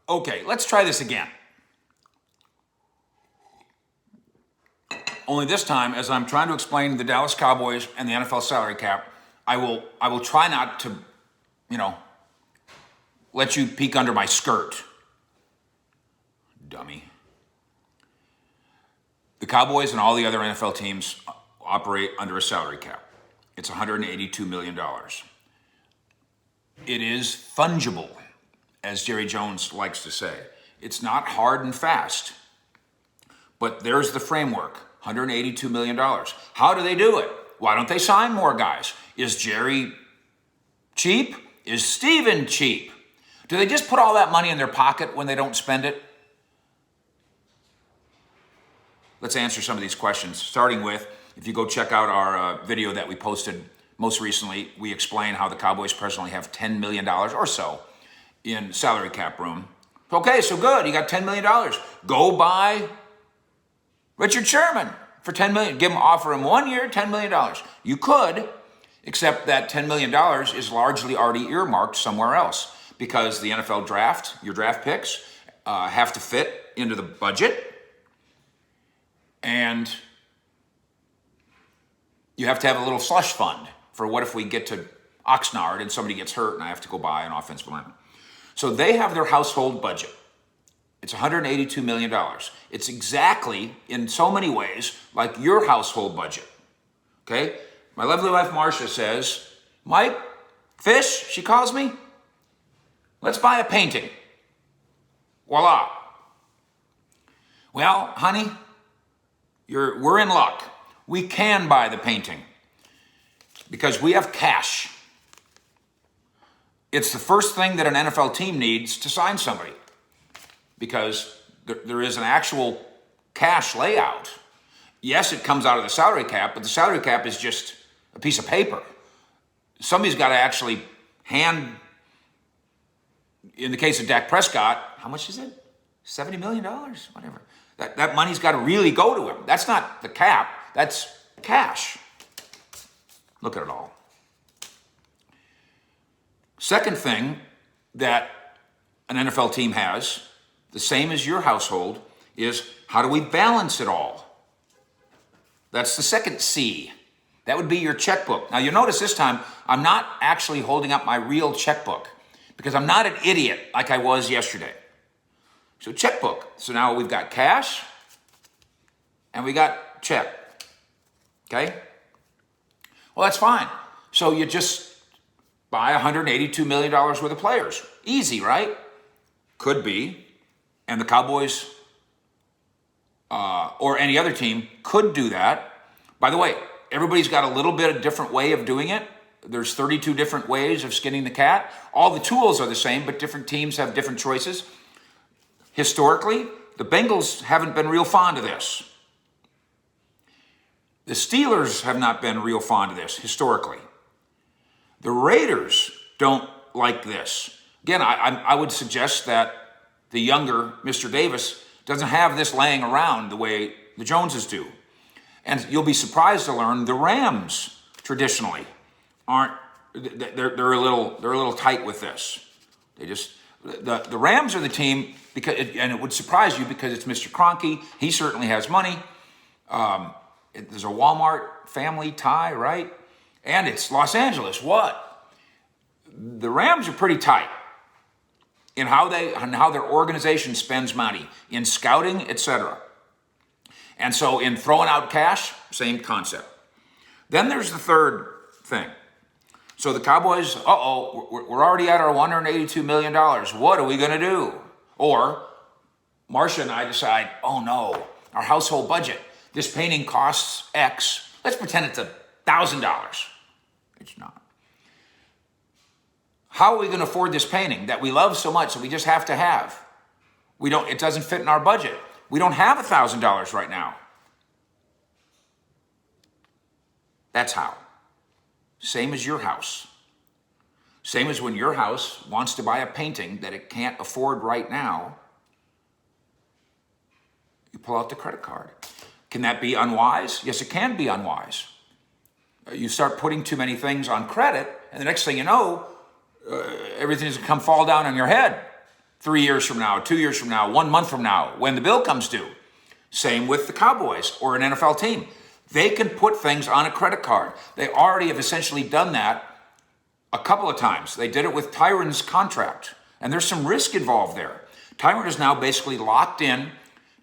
Okay, let's try this again. Only this time, as I'm trying to explain the Dallas Cowboys and the NFL salary cap, I will try not to, let you peek under my skirt. Dummy. The Cowboys and all the other NFL teams operate under a salary cap. It's $182 million. It is fungible, as Jerry Jones likes to say. It's not hard and fast. But there's the framework, $182 million. How do they do it? Why don't they sign more guys? Is Jerry cheap? Is Steven cheap? Do they just put all that money in their pocket when they don't spend it? Let's answer some of these questions, starting with, if you go check out our video that we posted most recently, we explain how the Cowboys presently have $10 million or so in salary cap room. Okay, so good, you got $10 million. Go buy Richard Sherman for $10 million. Offer him 1 year, $10 million. You could, except that $10 million is largely already earmarked somewhere else because the NFL draft, your draft picks, have to fit into the budget. And you have to have a little slush fund for what if we get to Oxnard and somebody gets hurt and I have to go buy an offensive lineman. So they have their household budget. It's $182 million. It's exactly, in so many ways, like your household budget. Okay? My lovely wife, Marcia, says, Mike, Fish, she calls me, let's buy a painting. Voila. Well, honey, we're in luck. We can buy the painting because we have cash. It's the first thing that an NFL team needs to sign somebody because there is an actual cash layout. Yes, it comes out of the salary cap, but the salary cap is just a piece of paper. Somebody's got to actually hand, in the case of Dak Prescott, how much is it? $70 million? Whatever. That money's got to really go to him. That's not the cap, that's cash. Look at it all. Second thing that an NFL team has, the same as your household, is how do we balance it all? That's the second C. That would be your checkbook. Now you'll notice this time, I'm not actually holding up my real checkbook because I'm not an idiot like I was yesterday. So checkbook. So now we've got cash and we got check. Okay? Well, that's fine. So you just buy $182 million worth of players. Easy, right? Could be. And the Cowboys or any other team could do that. By the way, everybody's got a little bit of different way of doing it. There's 32 different ways of skinning the cat. All the tools are the same, but different teams have different choices. Historically, the Bengals haven't been real fond of this. The Steelers have not been real fond of this, historically. The Raiders don't like this. Again, I would suggest that the younger Mr. Davis doesn't have this laying around the way the Joneses do. And you'll be surprised to learn the Rams traditionally aren't, they're a little tight with this. The Rams are the team, and it would surprise you because it's Mr. Kroenke. He certainly has money. There's a Walmart family tie, right? And it's Los Angeles. What? The Rams are pretty tight in how their organization spends money in scouting, etc. And so in throwing out cash, same concept. Then there's the third thing. So the Cowboys, we're already at our $182 million. What are we going to do? Or Marcia and I decide, oh no, our household budget, this painting costs X. Let's pretend it's $1,000. It's not. How are we going to afford this painting that we love so much that we just have to have? It doesn't fit in our budget. We don't have $1,000 right now. That's how. Same as your house. Same as when your house wants to buy a painting that it can't afford right now, you pull out the credit card. Can that be unwise? Yes, it can be unwise. You start putting too many things on credit, and the next thing you know, everything's going to fall down on your head. 3 years from now, 2 years from now, 1 month from now, when the bill comes due. Same with the Cowboys or an NFL team. They can put things on a credit card. They already have essentially done that a couple of times. They did it with Tyron's contract, and there's some risk involved there. Tyron is now basically locked in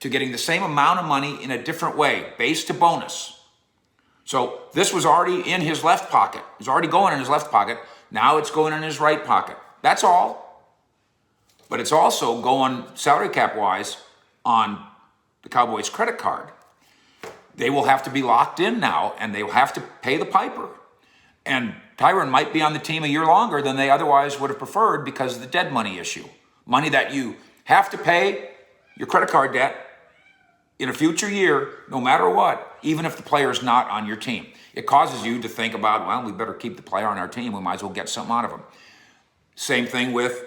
to getting the same amount of money in a different way, base to bonus. So this was already in his left pocket. It was already going in his left pocket. Now it's going in his right pocket. That's all. But it's also going salary cap wise on the Cowboys credit card. They will have to be locked in now, and they will have to pay the piper. And Tyron might be on the team a year longer than they otherwise would have preferred because of the dead money issue. Money that you have to pay your credit card debt in a future year, no matter what, even if the player is not on your team. It causes you to think about, well, we better keep the player on our team. We might as well get something out of him. Same thing with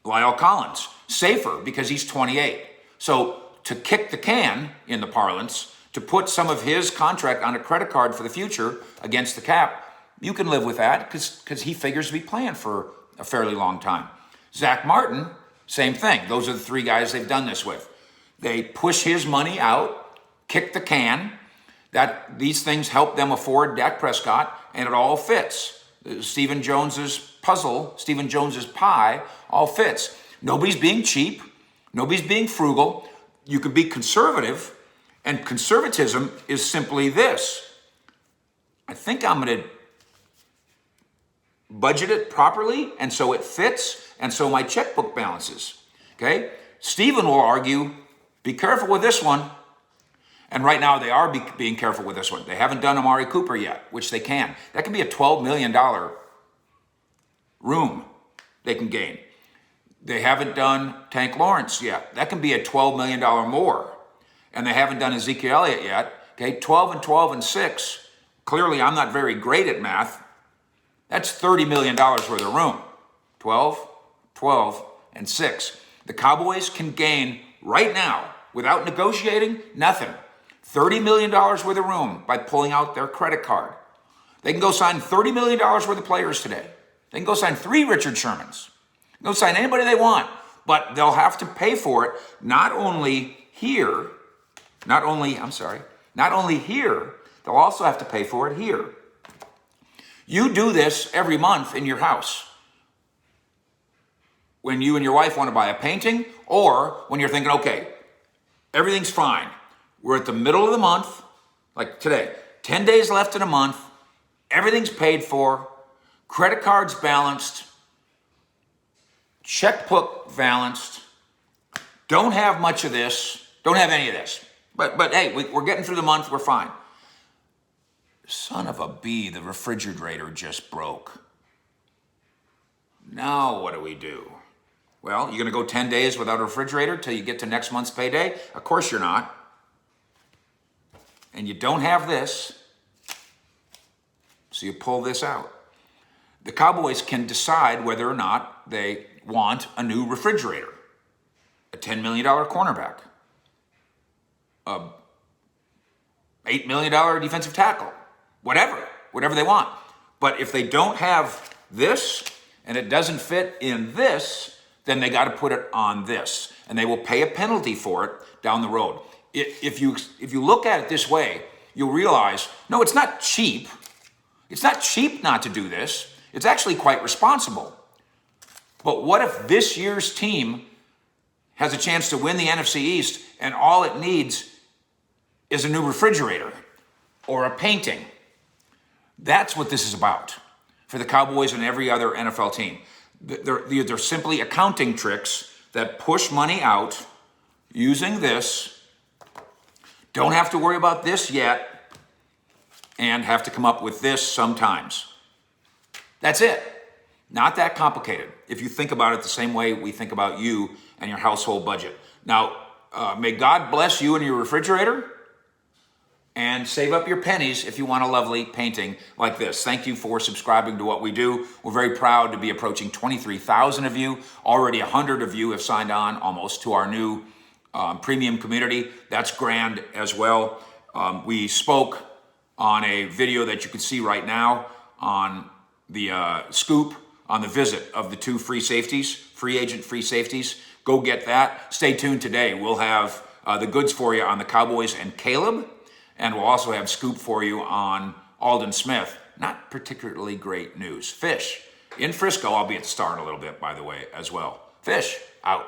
Lyle Collins. Safer because he's 28. So to kick the can, in the parlance, to put some of his contract on a credit card for the future against the cap, you can live with that because he figures to be playing for a fairly long time. Zach Martin, same thing. Those are the three guys they've done this with. They push his money out, kick the can. That these things help them afford Dak Prescott, and it all fits. Stephen Jones's puzzle, Stephen Jones's pie, all fits. Nobody's being cheap. Nobody's being frugal. You could be conservative, and conservatism is simply this. I think I'm going to budget it properly, and so it fits, and so my checkbook balances. Okay? Stephen will argue, be careful with this one. And right now they are being careful with this one. They haven't done Amari Cooper yet, which they can. That can be a $12 million room they can gain. They haven't done Tank Lawrence yet. That can be a $12 million more. And they haven't done Ezekiel Elliott yet. Okay, 12 and 12 and 6. Clearly, I'm not very great at math. That's $30 million worth of room. 12, 12, and 6. The Cowboys can gain right now, without negotiating, nothing. $30 million worth of room by pulling out their credit card. They can go sign $30 million worth of players today. They can go sign 3 Richard Shermans. They can go sign anybody they want, but they'll have to pay for it not only here, they'll also have to pay for it here. You do this every month in your house. When you and your wife want to buy a painting, or when you're thinking, okay, everything's fine. We're at the middle of the month, like today, 10 days left in a month, everything's paid for, credit cards balanced, checkbook balanced, don't have much of this, don't have any of this. But hey, we're getting through the month, we're fine. Son of a bee, the refrigerator just broke. Now what do we do? Well, you're going to go 10 days without a refrigerator till you get to next month's payday? Of course you're not. And you don't have this, so you pull this out. The Cowboys can decide whether or not they want a new refrigerator, a $10 million cornerback, a $8 million defensive tackle, whatever they want. But if they don't have this and it doesn't fit in this, then they got to put it on this, and they will pay a penalty for it down the road. If you look at it this way, you'll realize, no, it's not cheap. It's not cheap not to do this. It's actually quite responsible. But what if this year's team has a chance to win the NFC East and all it needs is a new refrigerator or a painting? That's what this is about for the Cowboys and every other NFL team. They're simply accounting tricks that push money out using this. Don't have to worry about this yet, and have to come up with this sometimes. That's it. Not that complicated if you think about it the same way we think about you and your household budget. Now, may God bless you and your refrigerator, and save up your pennies if you want a lovely painting like this. Thank you for subscribing to what we do. We're very proud to be approaching 23,000 of you. Already 100 of you have signed on almost to our new premium community. That's grand as well. We spoke on a video that you can see right now on the scoop on the visit of the 2 free safeties free agent, free safeties. Go get that. Stay tuned today. We'll have the goods for you on the Cowboys and Caleb, and we'll also have scoop for you on Aldon Smith. Not particularly great news. Fish in Frisco. I'll be at the Star in a little bit, by the way, as well. Fish out.